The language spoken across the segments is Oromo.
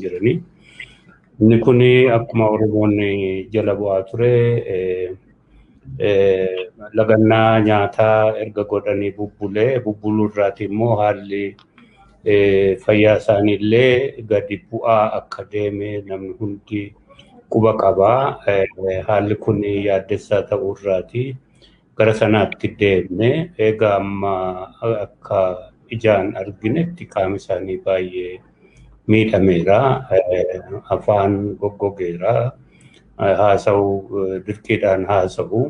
jirani. Inni kun akkuma Oromoon jala bu'aa ture lagannaa nyaataa erga godhanii bubbuluu irraati immoo haalli fayyaa isaaniillee gadi bu'aa akka deeme namni hundi quba qabaa. Haalli kun yaaddessaa ta'uu irraati gara sanaatti deemne egaa amma akka ijaan arginetti qaama isaanii baay'ee miidhameera, afaan goggogeera, haasa'uu dirqiidhaan haasa'u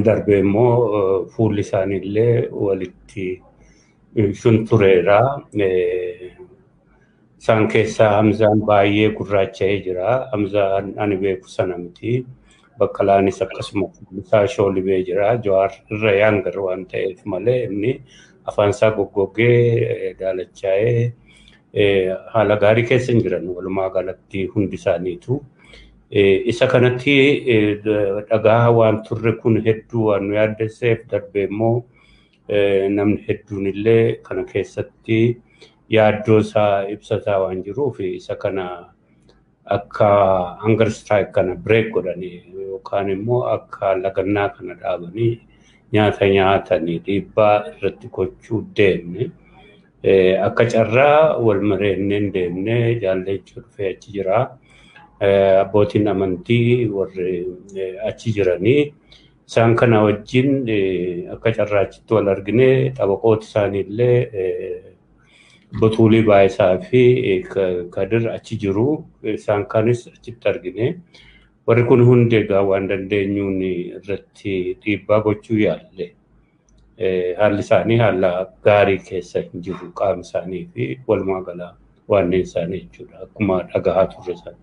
darbee immoo fuulli isaaniillee walitti shuntureera. Isaan keessaa Hamzaan baay'ee gurraacha'ee jira. Hamzaan ani beeku sana miti. Baqqalaanis akkasuma isaa shoolibee jira. Jawaar irra yaangar waan ta'eef malee inni afaan isaa goggogee daalachaa'ee haala gaarii keessa hin jiran walumaa galatti hundi isaaniitu. Isa kanatti dhagaa waan turre kun hedduu waan nu yaaddesseef darbee immoo namni hedduun illee kana keessatti yaaddoo isaa ibsataa waan jiruuf isa kana akka hunger strike kana break godhanii yookaan immoo akka lagannaa kana dhaabanii nyaata nyaatanii dhiibbaa irratti gochuu deemne. Akka carraa wal mareenneen deemne jaalleechuu dhufee achi jira. Abbootiin amantii warri achi jiranii isaan kana wajjin akka carraachitti wal argine xabaqooti isaaniillee Butuulii Baayisaa fi Kadir achi jiru. Isaan kanis achitti argine. Warri kun hundi egaa waan dandeenyuun irratti dhiibbaa gochuu yaalle. Haalli isaanii haala gaarii keessa hin jiru qaama isaanii fi walumaa gala waanneen isaanii jechuudha akkuma dhagahaa turre isaanii.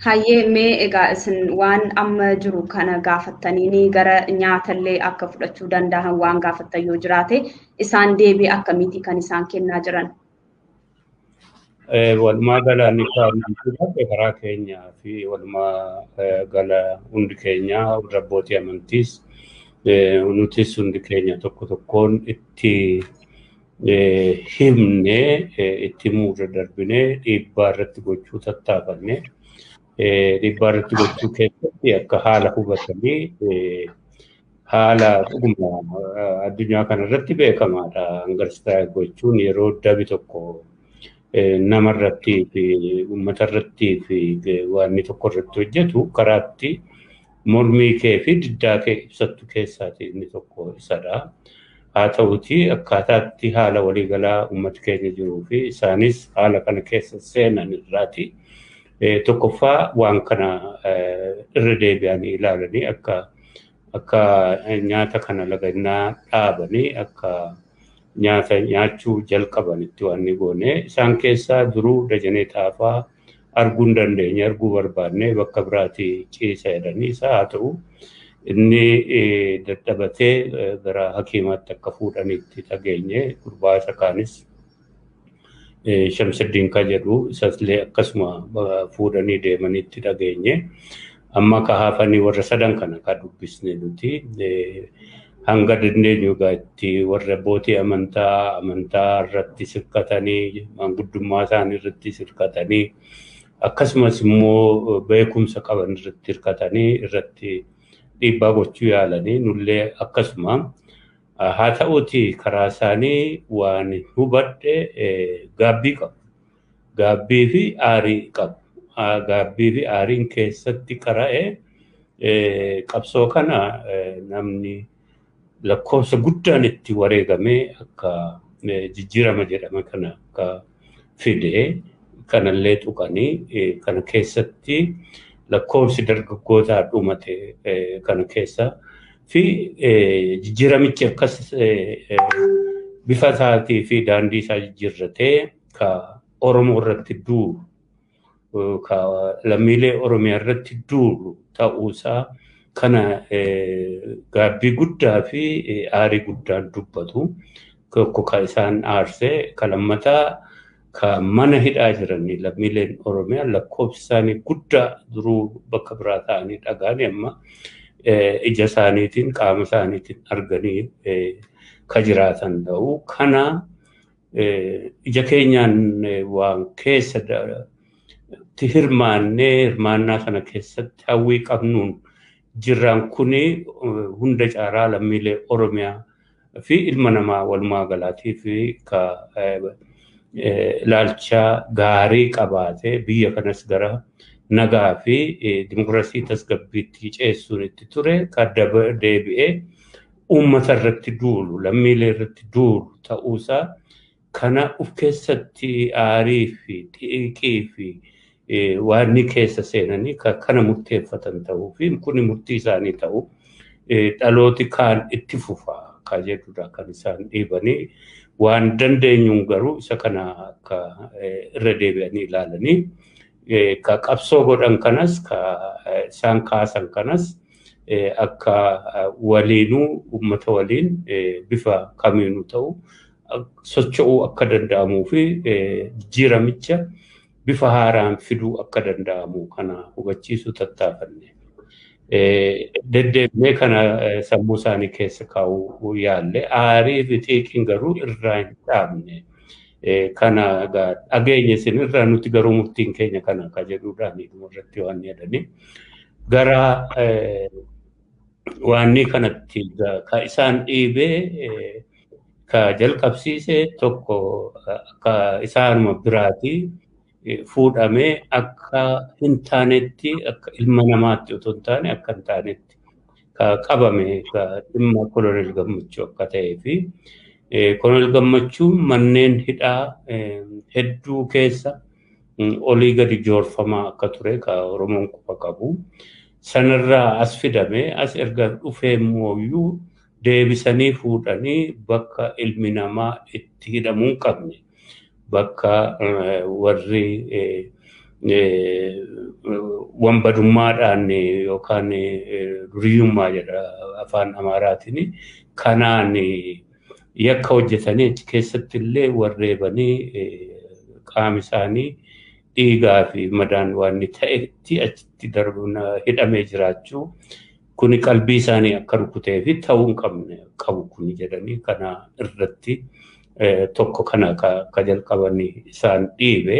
Hayyee mee egaa isin waan amma jiru kana gaafattanii gara nyaatallee akka fudhachuu danda'an waan gaafattan yoo jiraate isaan deebii akkamiiti kan isaan kennaa jiran? Walumaa gala inni karaa keenyaa fi walumaa gala hundi keenya abbootii amantiis nutis hundi keenya tokko tokkoon itti himne itti muura darbine dhiibbaa irratti gochuu tattaafanne. Dhiibbaa irratti gochuu keessatti akka haala hubatanii haala dhuguma addunyaa kana irratti beekamaadha. Hunger strike gochuun yeroo dabi tokko nama irratti fi uummata irratti fi waan inni tokko irratti hojjetu karaatti mormii kee fi diddaa kee ibsattu keessaati inni tokko isadha. Haa ta'uuti akkaataatti haala waliigalaa uummata keenya jiruu fi isaanis haala kana keessa seenan irraati. Tokkoffaa waan kana irra deebi'anii ilaalanii akka nyaata kana lagannaa dhaabanii akka nyaata nyaachuu jalqabanitti waan ni goone. Isaan keessaa duruu Dajanee Taafaa arguu hin dandeenye arguu barbaanne bakka biraatti ciisa jedhanii isaa haa ta'u inni dadhabatee gara hakiimaatti akka fuudhaniitti dhageenye gurbaa isa kaanis Shamsuddin ka jedhu isasillee akkasuma fuudhanii deemanitti dhageenye. Amma ka hafanii warra sadan kana ka dubbisne nuti hanga dandeenyu gaatti warra abbootii amantaa irratti sirkatanii manguddummaa isaanii irratti sirkatanii akkasumas immoo beekumsa qaban irratti hirkatanii irratti dhiibbaa gochuu yaalanii nullee akkasuma haa ta'uuti karaa isaanii waan hubadhe gaabbii qabu. Gaabbii fi aarii qabu. Gaabbii fi aariin keessatti qara'ee qabsoo kana namni lakkoofsa guddaan itti wareegamee akka jijjiirama jedhama kana akka fide kanallee tuqanii kana keessatti lakkoofsi dargaggootaa dhumate kana keessa fi jijjiiramichi akkas bifa isaatii fi daandii isaa jijjiirratee ka Oromoo irratti duulu ka lammiilee Oromiyaa irratti duulu ta'uusaa kana gaabbii guddaa fi aarii guddaan dubbatu tokko ka isaan aarsee ka lammataa ka mana hidhaa jiranii lammiileen Oromiyaa lakkoofsi isaanii guddaa duruu bakka biraa ta'anii dhagaanii amma ija isaaniitiin qaama isaaniitiin arganii ka jiraatan ta'u kana ija keenyaan waan keessa hirmaannaa kana keessatti hawwii qabnuun jirran kuni hunda caalaa lammiilee Oromiyaa fi ilma namaa walumaa galaatii fi ilaalcha gaarii qabaatee biyya kanas gara nagaa fi dimokiraasii tasgabbiitti ceessuun itti ture kan deebi'ee uummata irratti duulu lammiilee irratti duulu ta'uusaa kana of keessatti aarii fi xiiqii fi waan ni keessa seenanii kana murteeffatan ta'uu fi kuni murtii isaanii ta'u dhalooti kaan itti fufaa ka jedhudha kan isaan dhiibanii waan dandeenyuun garuu isa kana akka irra deebi'anii ilaalanii ka qabsoo godhan kanas ka isaan kaasan kanas akka waliinuu uummata waliin bifa kamiinuu ta'u socho'uu akka danda'amuu fi jijjiiramicha bifa haaraan fiduu akka danda'amu kana hubachiisuu tattaafanne. Deddeebinee kana sammuu isaanii keessa kaa'uu yaalle aarii fi xiiqiin garuu irraa hin dhaabne. Kana dhageenya isin irraa nuti garuu murtiin keenya kana akka jedhuudhaan irratti waan jedhanii gara waanni kanatti ka isaan dhiibee ka jalqabsiise tokko akka isaanuma biraatii fuudhamee akka hin taanetti akka ilma namaatti otoo hin taane akka hin taanetti ka qabame ka dhimma Koloneel Gammachuu akka ta'ee fi Koloneel Gammachuun manneen hidhaa hedduu keessa olii gadi joorfamaa akka ture ka Oromoon quba qabu sanarraa as fidamee as erga dhufee mooyyuu deebisanii fuudhanii bakka ilmi namaa itti hidhamuu hin qabne bakka warri wambadummaadhaan yookaan duriyyummaa jedha afaan Amaaraatiin kanaan yakka hojjetanii achi keessatti illee warreebanii qaama isaanii dhiigaa fi madaan waan ta'etti achitti darbuun hidhamee jiraachuu kuni qalbii isaanii akka rukutee fi ta'uu hin qabne qabu kuni jedhanii kana irratti tokko kana ka jalqabanii isaan dhiibe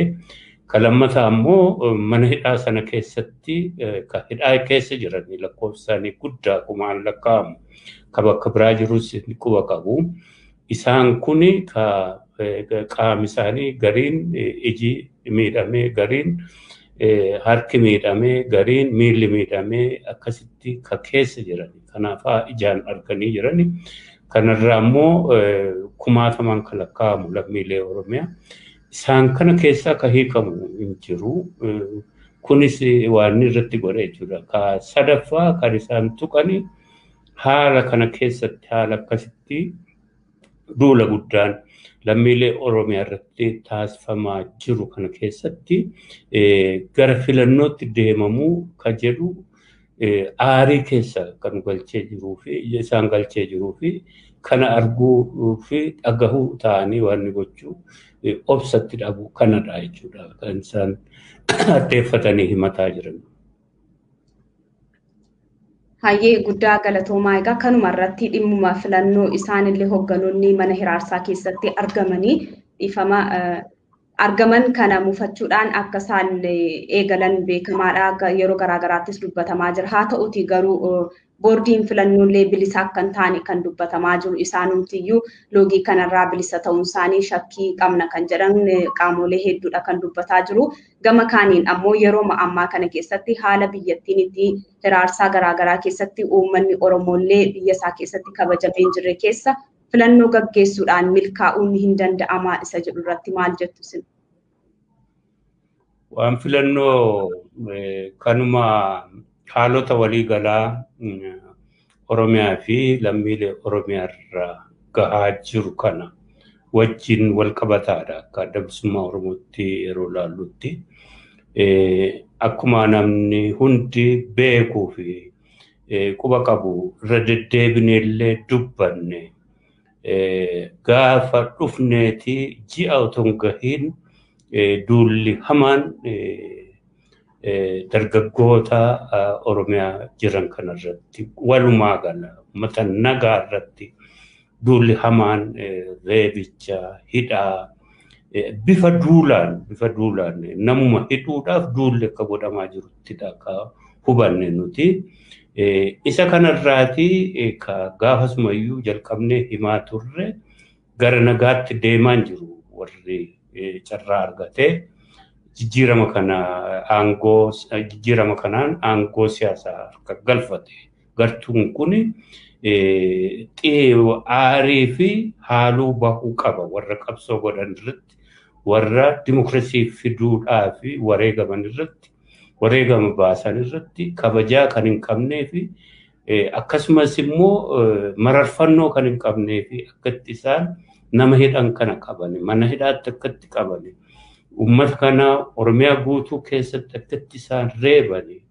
ka lammataa ammoo mana hidhaa sana keessatti ka hidhaa keessa jiranii lakkoofsaanii guddaa kumaan lakkaa'amu ka bakka biraa jirus quba qabu isaan kuni ka qaama isaanii gariin iji miidhamee gariin harki miidhamee gariin miilli miidhamee akkasitti ka keessa jiranii kanaafaa ijaan arganii jiranii kanarraa ammoo kumaataman ka lakkaa'amu lammiilee Oromiyaa isaan kana keessaa ka hiikamu hin jiru kunis waan irratti godhe jechuudha ka sadaffaa kan isaan tuqanii haala kana keessatti haala akkasitti duula guddaan lammiilee Oromiyaa irratti taasifamaa jiru kana keessatti gara filannootti deemamuu ka jedhu aarii keessa kan galchee jiruu fi isaan galchee jiruu fi kana arguu fi dhagahuu ta'anii waan gochuu obsatti dhabu kanadha jechuudha kan isaan addeeffatanii himataa jiran. Hayyee guddaa galatoomaa egaa kanuma irratti dhimmuma filannoo isaanillee hogganoonni mana hiraarsaa keessatti argamanii dhiifama argaman kana mufachuudhaan akka isaan eegalan beekamaadha yeroo garaagaraattis dubbatamaa jira haa ta'uti garuu boordiin filannoolee bilisa akka hin taane kan dubbatamaa jiru isaanumtiyyuu loogii kanarraa bilisa ta'uun isaanii shakkii qabna kan jedhan qaamolee hedduudha kan dubbataa jiru gama kaaniin ammoo yeroo ammaa kana keessatti haala biyyattiin itti hiraarsaa garaagaraa keessatti uummanni Oromollee biyya isaa keessatti kabajamee hin jirre keessa filannoo gaggeessuudhaan milkaa'uun hin danda'ama isa jedhu irratti maal jettu isin? Waan filannoo kanuma haalota waliigalaa Oromiyaa fi lammiilee Oromiyaa irraa gahaa jiru kana wajjin wal qabataadha akka dabsummaa Oromootti yeroo ilaallutti akkuma namni hundi beekuu fi quba qabu irra deddeebineellee dubbanne gaafa dhufneeti ji'a otoo hin gahiin duulli hamaan dargaggoota Oromiyaa jiran kanarratti walumaa gala uummata nagaa irratti duulli hamaan reebicha hidhaa bifa duulaan namuma hidhuudhaaf duulli akka godhamaa jiruttidha akka hubanne nuti. Isa kanarraati gaafasumayyuu jalqabnee himaa turre gara nagaatti deemaan jiru warri carraa argate. Jijjiirama kanaan aangoo siyaasaa harka galfate. Gartuun kun aarii fi haaluu bahuu qaba warra qabsoo godhan irratti, warra dimokiraasii fiduudhaa fi wareegama baasan irratti kabajaa kan hin qabnee fi akkasumas immoo mararfannoo kan hin qabnee fi akkatti isaan nama hidhan kana qabani, mana hidhaatti akkatti qabani, uummata kana Oromiyaa guutuu keessatti akkatti isaan reebani,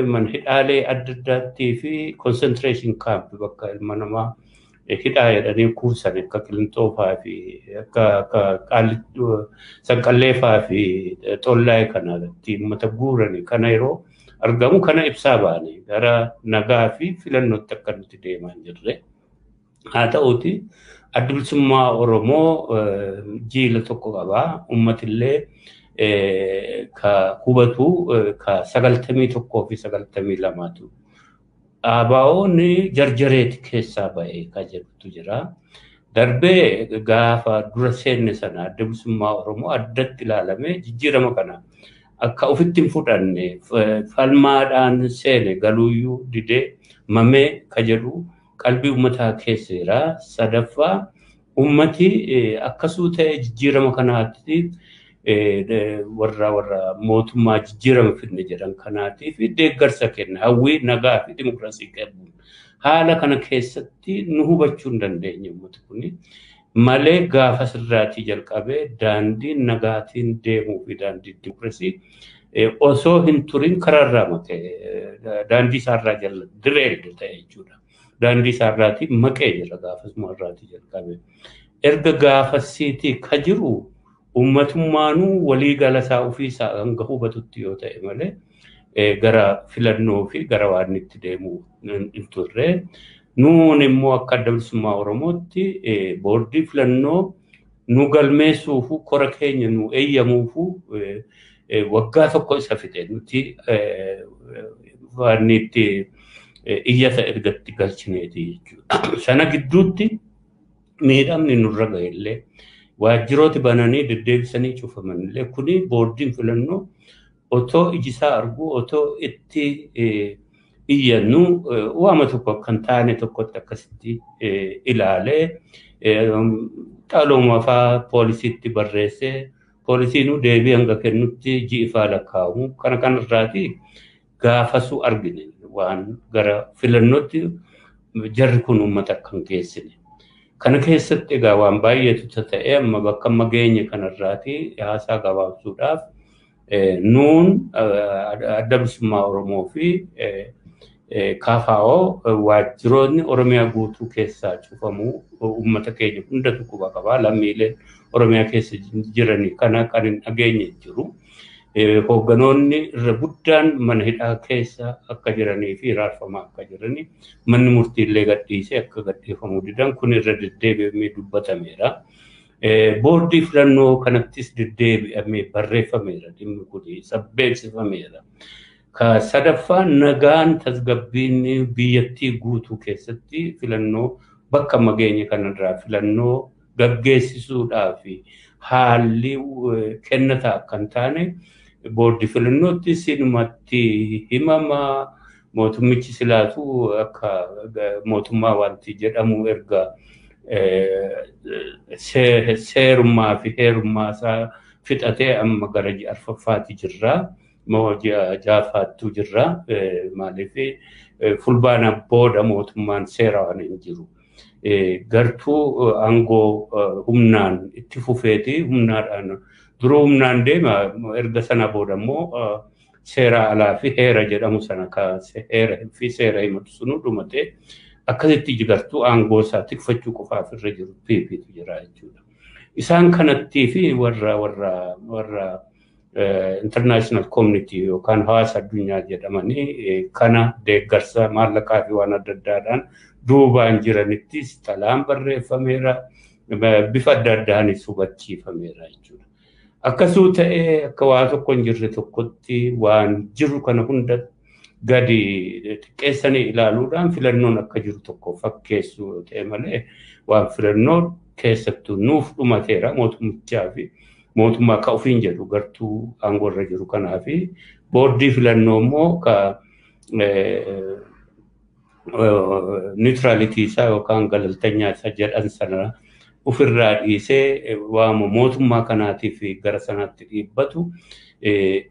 mana hidhaalee adda addaattii fi concentration camp bakka ilma namaa hidhaa jedhanii kuusan akka Qilixoofaa fi akka Sanqalleefaa fi Xollaayee kanatti uummata guuranii kana yeroo argamu kana ibsaa baane gara nagaa fi filannootti akka nuti deemaa jirre. Haa ta'uuti adda bilisummaa Oromoo jiila tokko qabaa, uummatillee ka hubatu ka 91 fi 92 ABO'n jarjareeti keessaa ba'ee ka jedhutu jira. Darbee gaafa dura seenne sana adda bilisummaa Oromoo addatti ilaalamee jijjiirama kana akka ofitti hin fudhanne falmaadhaan seene galuuyyuu didee mamee ka jedhu qalbii uummataa keessa jira. Sadaffaa uummati akkasuu ta'e jijjiirama kanaatti warra mootummaa jijjiirama fidne jedhan kanaatiif deeggarsa kenna, hawwii nagaa fi dimokiraasii qabu. Haala kana keessatti nu hubachuu hin dandeenye uummati kun malee gaafa sirraatii jalqabee daandii nagaatiin deemuu fi daandii dimokiraasii osoo hin turin karaarraa makee daandii isaarraa jala direeldu ta'e jechuudha. Daandii isaarraatii maqee jira gaafasuma irraatii jalqabee. Erga gaafasiitii ka jiru uummatummaanuu walii galasaa ofiisaa hanga hubatutti yoo ta'e malee gara filannoo fi gara waan itti deemuu hin turre. Nuun immoo akka adda bilisummaa Oromootti boordii filannoo nu galmeessuufu kora keenya nu eeyyamuufu waggaa tokko isa fixe nuti waan itti iyyata ergatti galchineeti jechuudha. Sana gidduutti miidhamni nurra ga'ellee waajjirooti bananii deddeebisanii cufamanillee kuni boordiin filannoo otoo ijisaa argu otoo itti iyyannu waama tokko kan taane tokkotti akkasitti ilaalee xalooma faa poolisiitti barreessee poolisiinuu deebii hanga kennutti ji'ifaa lakkaa'amu kana kanarraati gaafasuu argine waan gara filannootti jarri kun uummata kan geessine. Kana keessatti egaa waan baay'eetu ta'e amma bakka amma geenye kanarraati haasaa gabaabsuudhaaf nuun adda bilisummaa Oromoo fi KFO waajjiroonni Oromiyaa guutuu keessaa cufamuu uummata keenya hunda quba qabaa lammiileen Oromiyaa keessa jiranii kana kan hin dhageenye jiru. Hoogganoonni irra guddaan mana hidhaa keessa akka jiranii fi raarfamaa akka jiranii manni murtiillee gadhiisee akka gadhiifamuu didan kun irra deddeebi'amee dubbatameera. Boordii filannoo kanattis deddeebi'amee barreeffameera dhimmi kun beeksifameera. Ka sadaffaan nagaan tasgabbiin biyyattii guutuu keessatti filannoo bakka mageenye kanarraa filannoo gaggeessisuudhaaf haalli kennataa kan taane boordii filannootti sinumatti himama mootummichi silaatu akka mootummaa wanti jedhamu erga seerummaa fi heerummaa isaa fixatee amma gara arfaffaatti jirra. Jaafaattu jirra maaliif fulbaana booda mootummaan seera waan hin jiru. Gartuu aangoo humnaan itti fufeeti humnaadhaan duruu humnaan deema erga sana booda immoo seera alaa fi heera jedhamu sana heera fi seera himatu sunu dhumate akkasitti jigartuu aangoo isaa tikfachuu qofaaf irra jiru piipiitu jira jechuudha. Isaan kanattii fi warra international community yookaan hawaasa addunyaa jedhamanii kana deeggarsa maallaqaa fi waan adda addaadhaan duubaan jiranittis talaan barreeffameera bifa adda addaanis hubachiifameera jechuudha. Akkasuu ta'ee akka waa tokko hin jirre tokkotti waan jiru kana hunda gadi xiqqeessanii ilaaluudhaan filannoon akka jiru tokko fakkeessu ta'e malee waan filannoo keessattuu nuuf dhumateera mootummichaa fi mootummaa akka ofiin jedhu gartuu aangoorra jiru kanaa fi boordii filannoo immoo ka neutrality isaa yookaan galaltanyaa isa jedhan sana ofirraa dhiisee waama mootummaa kanaatiif gara sanaatti dhiibbatu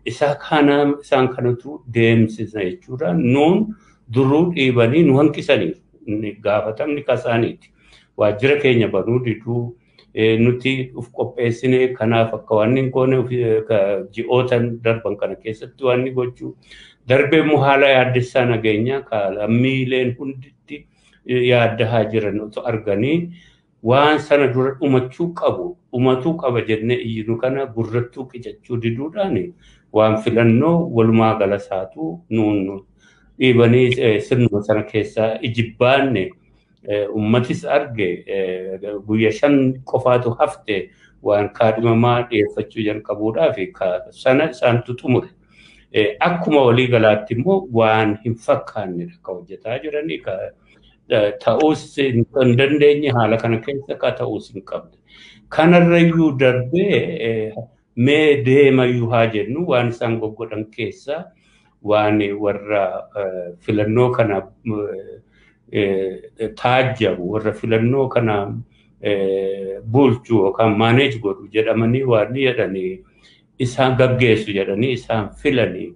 isaan kanatu deemsisa jechuudha. Nuun duruu dhiibanii nu hanqisaniiru. Gaafatamni kasaaniiti. Waajjira keenya banuu diduu nuti uf qopheessine kanaaf akka waan hin goone ji'ootan darban kana keessatti waan ni gochuu darbee immoo haala yaaddessaa nageenyaa lammiileen hunditti yaaddahaa jiran otoo arganii waan sana dura dhumatuu qaba jennee iyyinu kana gurrattuu qicachuu diduudhaan waan filannoo walumaa galasaatu nuun dhiibanii sirnuma sana keessaa ijibbaanne ummatis arge guyyaa 5 qofaatu hafte waan kaadhimamaa dhiyeeffachuu jalqabuudhaaf sana isaantu xumure. Akkuma walii galaatti immoo waan hin fakkaannedha kan hojjetaa jiranii ta'uus hin dandeenye haala kana keessa ta'uus hin qabne. Kanarrayyuu darbee mee deemayyuu haa jennu waan isaan goggodhan keessaa waan warra filannoo kana taajjabu warra filannoo kana bulchu yookaan maaneej godhu jedhamanii waan jedhanii isaan gaggeessu jedhanii isaan filanii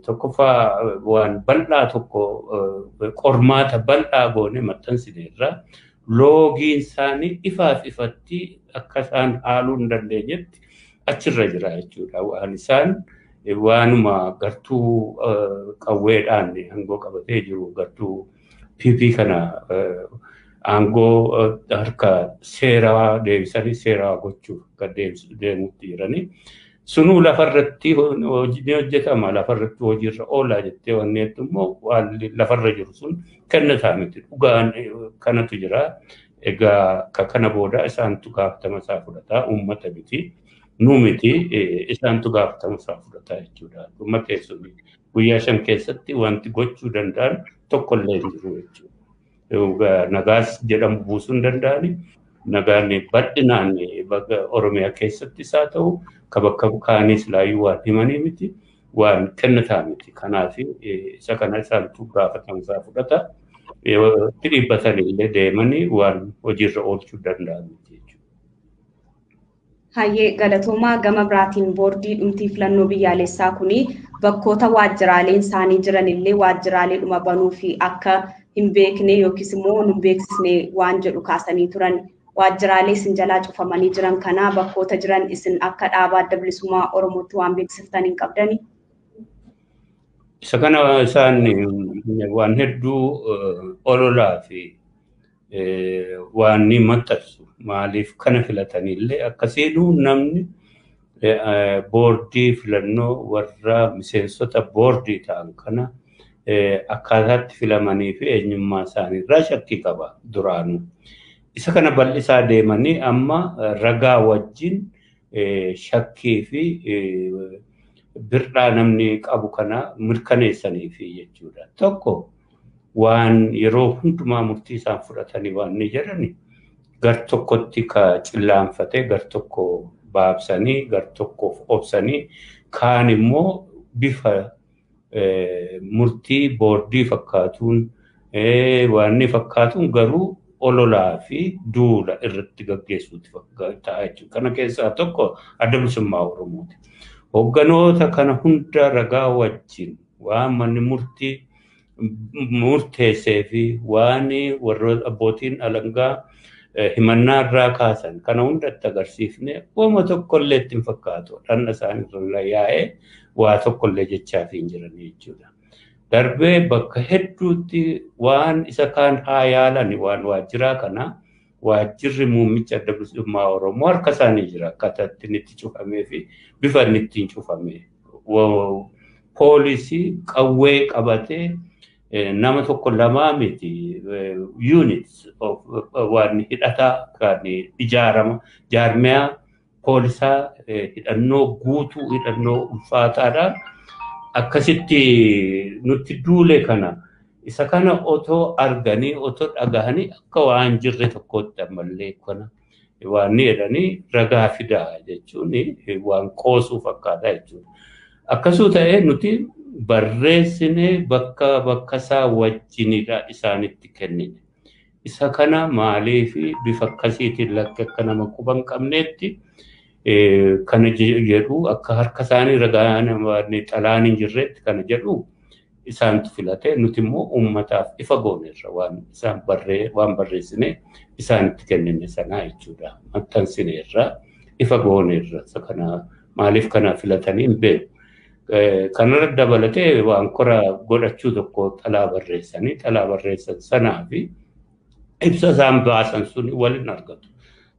tokkoffaa waan bal'aa tokko qormaata bal'aa goone maxxansineerra loogiin isaanii ifaaf ifatti akka isaan haaluu hin dandeenyetti achirra jira jechuudha. Waan isaan waanuma gartuu qawweedhaan aangoo qabatee jiru gartuu PP kana aangoo harka seeraa deebisanii seeraa gochuuf deemuutti jiranii. Sunuu lafarratti hojjetama lafarratti hojiirra oolaa jettee wanneetti immoo waan lafarra jiru sun kennataa miti dhugaan kanatu jira. Egaa kana booda isaantu gaafatama isaa fudhataa uummata miti nu miti isaantu gaafatama isaa fudhataa jechuudha. Uummata sun guyyaa 5 keessatti wanti gochuu danda'an tokkollee hin jiru jechuudha. Nagaas jedhamu buusuu hin danda'ani. Nagaan bal'inaan bakka Oromiyaa keessatti isaa ta'u bakka kaanis laayyuu waan himanii miti waan kennataa miti. Kanaaf isa kana isaantu gaafatama isaa fudhata. Dhiibbatanii illee deemanii waan hojiirra oolchuu danda'an miti jechuudha. Hayyee galatoomaa gama biraatiin boordii dhumtii filannoo biyyaalessaa kuni bakkoota waajjiraaleen isaanii jiran illee waajjiraalee dhuma banuu fi akka hin beekne yookiis immoo nu beeksisne waan jedhu kaasanii turan. Waajjiraalee isin jalaa cufamanii jiran kana bakkoota jiran isin akka dhaabaa adda bilisummaa Oromootti waan beeksiftan hin qabdani. Isa kana isaan waan hedduu ololaa fi waan ni maxxansu maaliif kana filatanillee akkasiinuu namni boordii filannoo warra miseensota boordii ta'an kana akkaataatti filamanii fi eenyummaa isaaniirraa shakkii qaba duraanuu. Isa kana bal'isaa deemanii amma ragaa wajjin shakkii fi birdhaa namni qabu kana mirkaneessanii fi jechuudha. Tokko waan yeroo hundumaa murtii isaan fudhatanii waan ni jedhani gar tokkotti ka cillaanfatee gar tokko baabsanii gar tokko obsanii kaan immoo bifa murtii boordii fakkaatuun waan ni fakkaatuun garuu ololaa fi duula irratti gaggeessuutti ta'a jechuudha. Kana keessaa tokko adda bilisummaa Oromooti. Hogganoota kana hunda ragaa wajjin waan manni murtii murteessee fi waan warra abbootiin alangaa himannaa irraa kaasan kana hundatti agarsiifne uuma tokkollee itti hin fakkaatu. Dhanna isaaniirra yaa'ee waa tokkollee jechaaf hin jiran jechuudha. Darbee bakka hedduutti waan isa kaan haa yaalan waan waajjiraa kana waajjirri muummicha adda bilisummaa Oromoo harka isaanii jira akkaataa ittiin itti cufamee fi bifa inni ittiin cufame. Poolisii qawwee qabatee nama tokko lamaa miti units of waan hidhataa kan ijaarama jaarmiyaa poolisaa hidhannoo guutuu hidhannoo ulfaataadhaan akkasitti nutti duule kana isa kana otoo arganii otoo dhagahanii akka waan jirre tokkotti ammallee kana waan jedhanii ragaa fidaa jechuun waan qoosuu fakkaata jechuudha. Akkasuu ta'ee nuti barreessine bakka isaa wajjinidha isaanitti kennine. Isa kana maaliif bifa akkasiitiin lakkee akka nama quba hin qabneetti kana jedhu akka harka isaanii ragaa namoonni xalaan hin jirretti kana jedhu isaantu filate nuti immoo uummataaf ifa gooneerra waan barreessine isaanitti kennine sanaa jechuudha. Maxxansineerra ifa gooneerra isa kana maaliif kana filatanii hin beeku. Kanarra dabalatee waan kora godhachuu tokko xalaa barreessan sanaa fi ibsa isaan baasan suni waliin argatu.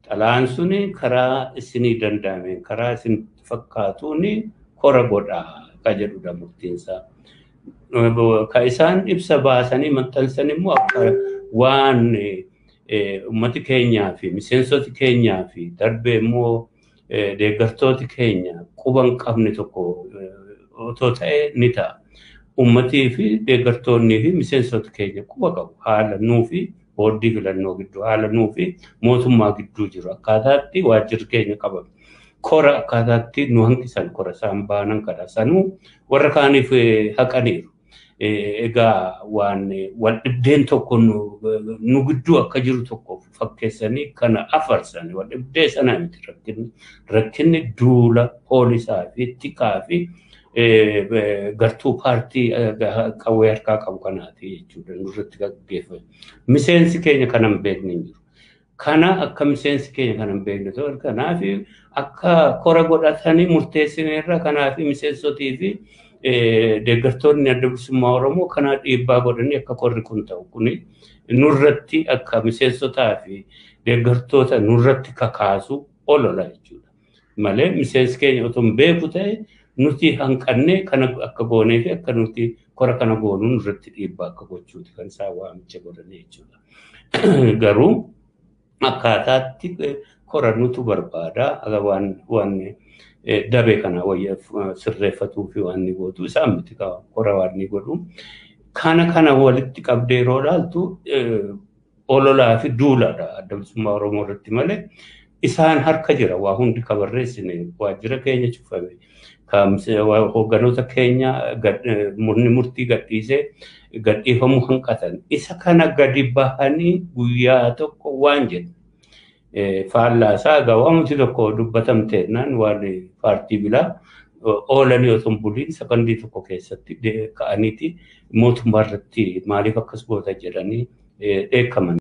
Xalaan suni karaa isinii danda'ameen karaa isin fakkaatuun kora godhaa ka jedhudha murtiinsaa. Ka isaan ibsa baasanii maxxansan immoo akka waan uummati keenyaa fi miseensoti keenyaa fi darbee immoo deeggartooti keenya quba hin qabne tokko otoo ta'e ni ta'a. Uummatii fi deeggartoonnii fi miseensota keenya quba qabu haala nuu fi booddii filannoo gidduu haala nuu fi mootummaa gidduu jiru akkaataatti waajjirri keenya qabame. Kora akkaataatti nu hanqisan kora isaan baanan kana sanuu warra kaaniif haqaniiru. Egaa waan wal dhibdeen tokko nu gidduu akka jiru tokko fakkeessanii kana afarsan wal dhibdee sana miti rakkinni duula poolisaa fi tikaa fi gartuu paartii qawwee harkaa qabu kanaati jechuudha nurratti gaggeeffame. Miseensi keenya kana hin beekne jiru. Kana akka miseensi keenya kana hin beekne ta'u kanaaf akka kora godhatanii murteessineerra kanaaf miseensotii fi deeggartoonni adda bilisummaa Oromoo kana dhiibbaa godhanii akka korri kun ta'u kuni nurratti akka miseensotaa fi deeggartoota nurratti kakaasu olola jechuudha. Malee miseensi keenya otoo hin beeku ta'e nuti hanqannee kana akka goonee fi akka nuti kora kana goonuu nurratti dhiibbaa akka gochuuti kan isaan waamicha godhanii jechuudha. Garuu akkaataatti kora nutu barbaada waan dabe kana sirreeffatuu fi waan ni gootu isaan miti kora waan ni godhu. Kana walitti qabdee yeroo ilaaltu ololaa fi duuladha adda bilisummaa Oromoo irratti malee isaan harka jira waa hundi ka barreessine waajjira keenya cufame. Hoogganoota keenya murni murtii gadhiifamuu hanqatan isa kana gadi bahanii guyyaa tokko waan jedhu faallaasaa gawaamti tokko dubbatamteenaan waan paartii bilaa oolanii osoo buliin sakandii tokko keessatti ka'aniiti mootummaa irratti maaliif akkas goota jedhanii dheekkaman.